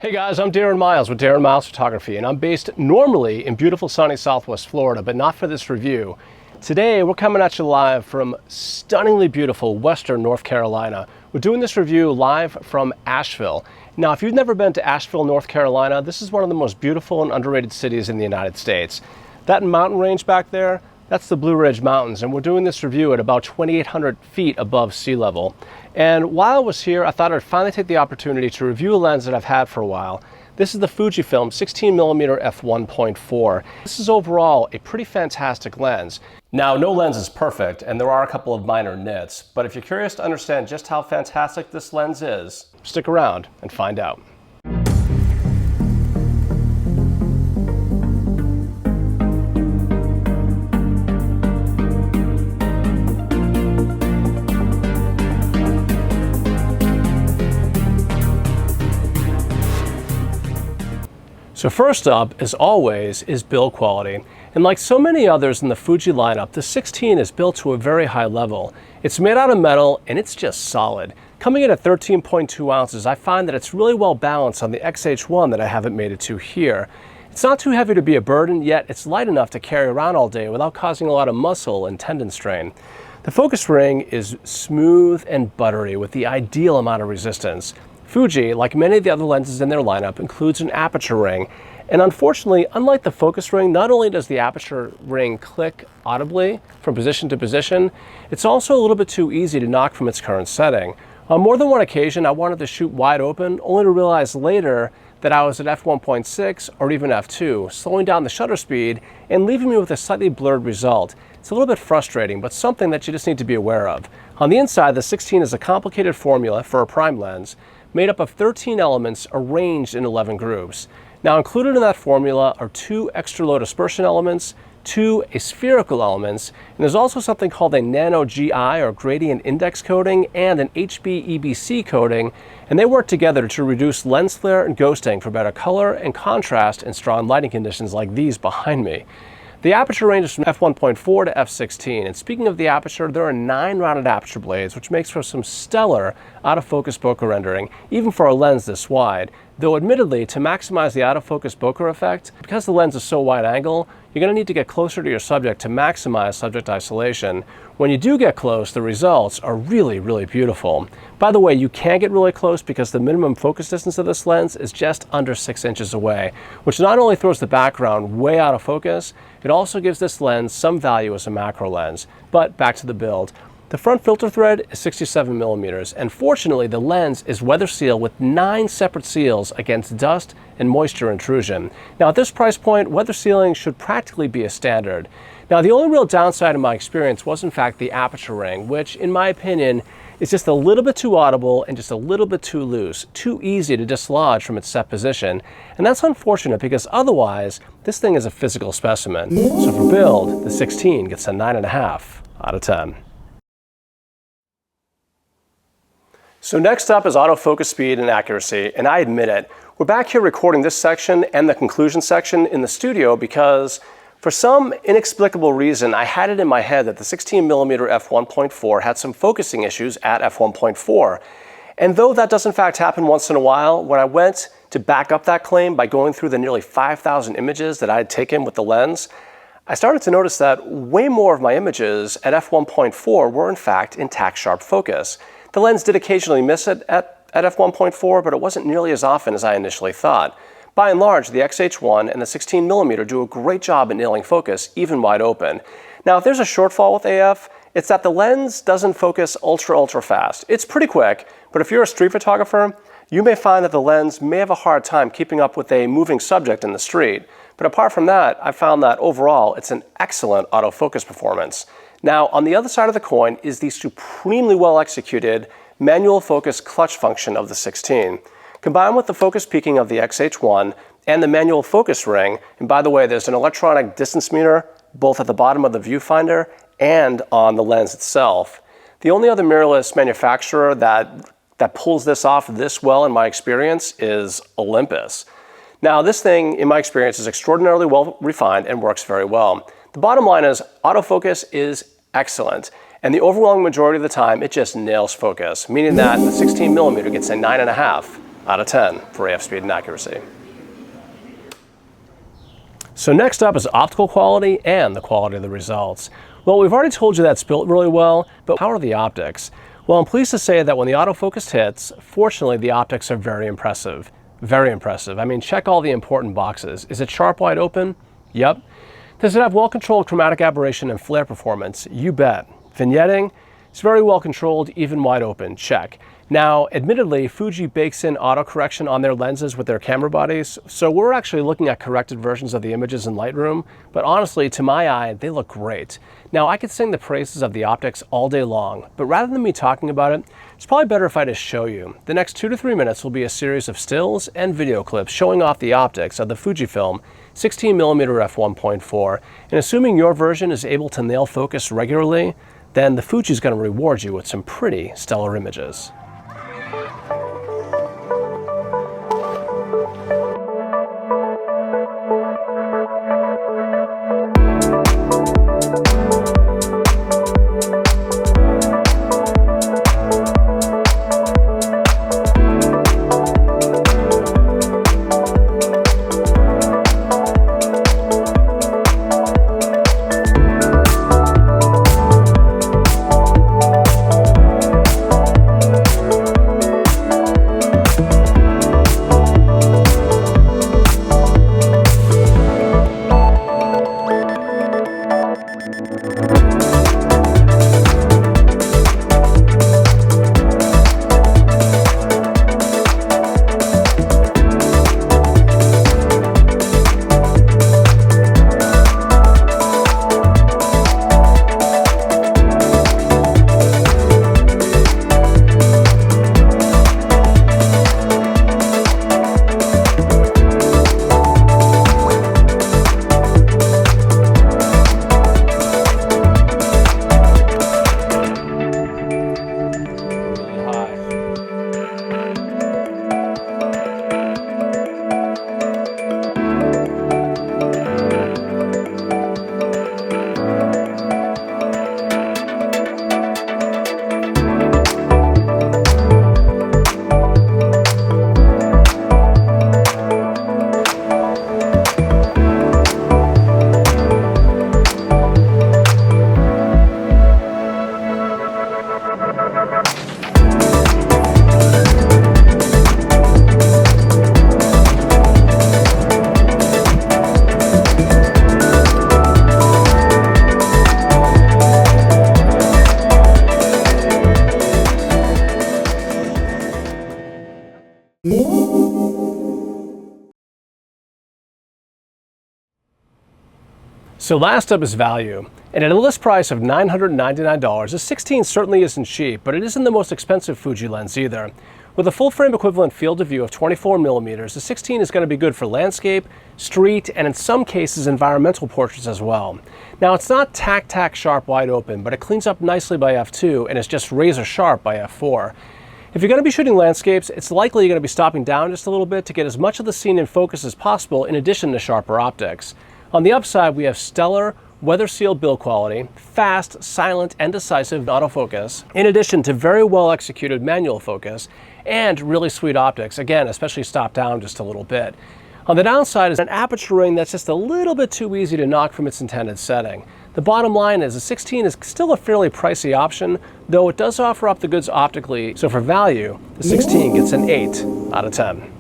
Hey guys, I'm Darren Miles with Darren Miles Photography, and I'm based normally in beautiful sunny Southwest Florida, but not for this review. Today we're coming at you live from stunningly beautiful Western North Carolina. We're doing this review live from Asheville. Now, if you've never been to Asheville, North Carolina, this is one of the most beautiful and underrated cities in the United States. That mountain range back there, that's the Blue Ridge Mountains, and we're doing this review at about 2,800 feet above sea level. And while I was here, I thought I'd finally take the opportunity to review a lens that I've had for a while. This is the Fujifilm 16mm f1.4. This is overall a pretty fantastic lens. Now, no lens is perfect, and there are a couple of minor nits, but if you're curious to understand just how fantastic this lens is, stick around and find out. So first up, as always, is build quality. And like so many others in the Fuji lineup, the 16 is built to a very high level. It's made out of metal and it's just solid. Coming in at 13.2 ounces, I find that it's really well balanced on the XH1 that I haven't made it to here. It's not too heavy to be a burden, yet it's light enough to carry around all day without causing a lot of muscle and tendon strain. The focus ring is smooth and buttery with the ideal amount of resistance. Fuji, like many of the other lenses in their lineup, includes an aperture ring. And unfortunately, unlike the focus ring, not only does the aperture ring click audibly from position to position, it's also a little bit too easy to knock from its current setting. On more than one occasion, I wanted to shoot wide open, only to realize later that I was at f1.6 or even f2, slowing down the shutter speed and leaving me with a slightly blurred result. It's a little bit frustrating, but something that you just need to be aware of. On the inside, the 16 is a complicated formula for a prime lens, made up of 13 elements arranged in 11 groups. Now, included in that formula are 2 extra low dispersion elements, 2 aspherical elements, and there's also something called a nano GI or gradient index coating and an HB-EBC coating, and they work together to reduce lens flare and ghosting for better color and contrast in strong lighting conditions like these behind me. The aperture ranges from f1.4 to f16, and speaking of the aperture, there are 9 rounded aperture blades, which makes for some stellar autofocus bokeh rendering, even for a lens this wide. Though admittedly, to maximize the autofocus bokeh effect, because the lens is so wide angle, you're going to need to get closer to your subject to maximize subject isolation. When you do get close, the results are really, really beautiful. By the way, you can get really close because the minimum focus distance of this lens is just under 6 inches away, which not only throws the background way out of focus, it also gives this lens some value as a macro lens. But back to the build. The front filter thread is 67mm, and fortunately the lens is weather sealed with 9 separate seals against dust and moisture intrusion. Now at this price point, weather sealing should practically be a standard. Now the only real downside in my experience was in fact the aperture ring, which in my opinion is just a little bit too audible and just a little bit too loose, too easy to dislodge from its set position. And that's unfortunate because otherwise this thing is a physical specimen. So for build, the 16 gets a 9.5 out of 10. So next up is autofocus speed and accuracy, and I admit it, we're back here recording this section and the conclusion section in the studio because for some inexplicable reason I had it in my head that the 16mm f1.4 had some focusing issues at f1.4. And though that does in fact happen once in a while, when I went to back up that claim by going through the nearly 5,000 images that I had taken with the lens, I started to notice that way more of my images at f1.4 were in fact in tack sharp focus. The lens did occasionally miss it at f1.4, but it wasn't nearly as often as I initially thought. By and large, the XH1 and the 16mm do a great job at nailing focus, even wide open. Now, if there's a shortfall with AF, it's that the lens doesn't focus ultra fast. It's pretty quick, but if you're a street photographer, you may find that the lens may have a hard time keeping up with a moving subject in the street. But apart from that, I found that overall, it's an excellent autofocus performance. Now, on the other side of the coin is the supremely well executed manual focus clutch function of the 16. Combined with the focus peaking of the XH1 and the manual focus ring, and by the way, there's an electronic distance meter both at the bottom of the viewfinder and on the lens itself. The only other mirrorless manufacturer that pulls this off this well in my experience is Olympus. Now, this thing, in my experience, is extraordinarily well refined and works very well. The bottom line is autofocus is excellent, and the overwhelming majority of the time it just nails focus, meaning that the 16mm gets a 9.5 out of 10 for AF speed and accuracy. So next up is optical quality and the quality of the results. Well, we've already told you that's built really well, but how are the optics? Well, I'm pleased to say that when the autofocus hits, fortunately the optics are very impressive. Very impressive. I mean, check all the important boxes. Is it sharp wide open? Yep. Does it have well-controlled chromatic aberration and flare performance? You bet. Vignetting? It's very well controlled, even wide open. Check. Now, admittedly, Fuji bakes in autocorrection on their lenses with their camera bodies, so we're actually looking at corrected versions of the images in Lightroom, but honestly, to my eye, they look great. Now, I could sing the praises of the optics all day long, but rather than me talking about it, it's probably better if I just show you. The next 2 to 3 minutes will be a series of stills and video clips showing off the optics of the Fujifilm 16mm f1.4, and assuming your version is able to nail focus regularly, then the Fuji's going to reward you with some pretty stellar images. So last up is value, and at a list price of $999, the 16 certainly isn't cheap, but it isn't the most expensive Fuji lens either. With a full frame equivalent field of view of 24mm, the 16 is going to be good for landscape, street, and in some cases environmental portraits as well. Now it's not tack sharp wide open, but it cleans up nicely by f2 and is just razor sharp by f4. If you're going to be shooting landscapes, it's likely you're going to be stopping down just a little bit to get as much of the scene in focus as possible in addition to sharper optics. On the upside, we have stellar, weather-sealed build quality, fast, silent, and decisive autofocus, in addition to very well-executed manual focus, and really sweet optics, again, especially stop down just a little bit. On the downside is an aperture ring that's just a little bit too easy to knock from its intended setting. The bottom line is the 16 is still a fairly pricey option, though it does offer up the goods optically, so for value, the 16 gets an 8 out of 10.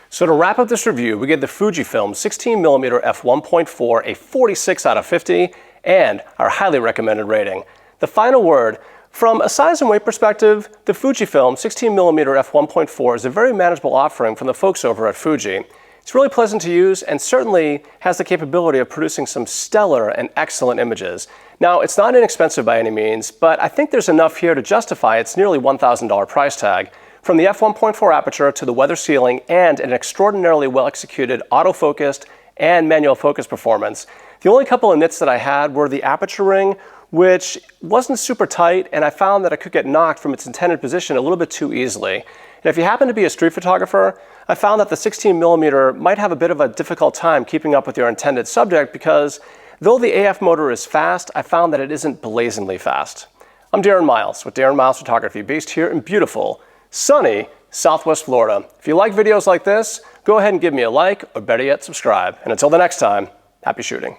So to wrap up this review, we gave the Fujifilm 16mm f1.4 a 46 out of 50 and our highly recommended rating. The final word, from a size and weight perspective, the Fujifilm 16mm f1.4 is a very manageable offering from the folks over at Fuji. It's really pleasant to use and certainly has the capability of producing some stellar and excellent images. Now, it's not inexpensive by any means, but I think there's enough here to justify its nearly $1,000 price tag. From the f1.4 aperture to the weather sealing and an extraordinarily well-executed autofocused and manual focus performance. The only couple of nits that I had were the aperture ring, which wasn't super tight, and I found that it could get knocked from its intended position a little bit too easily. And if you happen to be a street photographer, I found that the 16mm might have a bit of a difficult time keeping up with your intended subject because though the AF motor is fast, I found that it isn't blazingly fast. I'm Darren Miles with Darren Miles Photography, based here in beautiful, sunny Southwest Florida. If you like videos like this, go ahead and give me a like, or better yet, subscribe. And until the next time, happy shooting.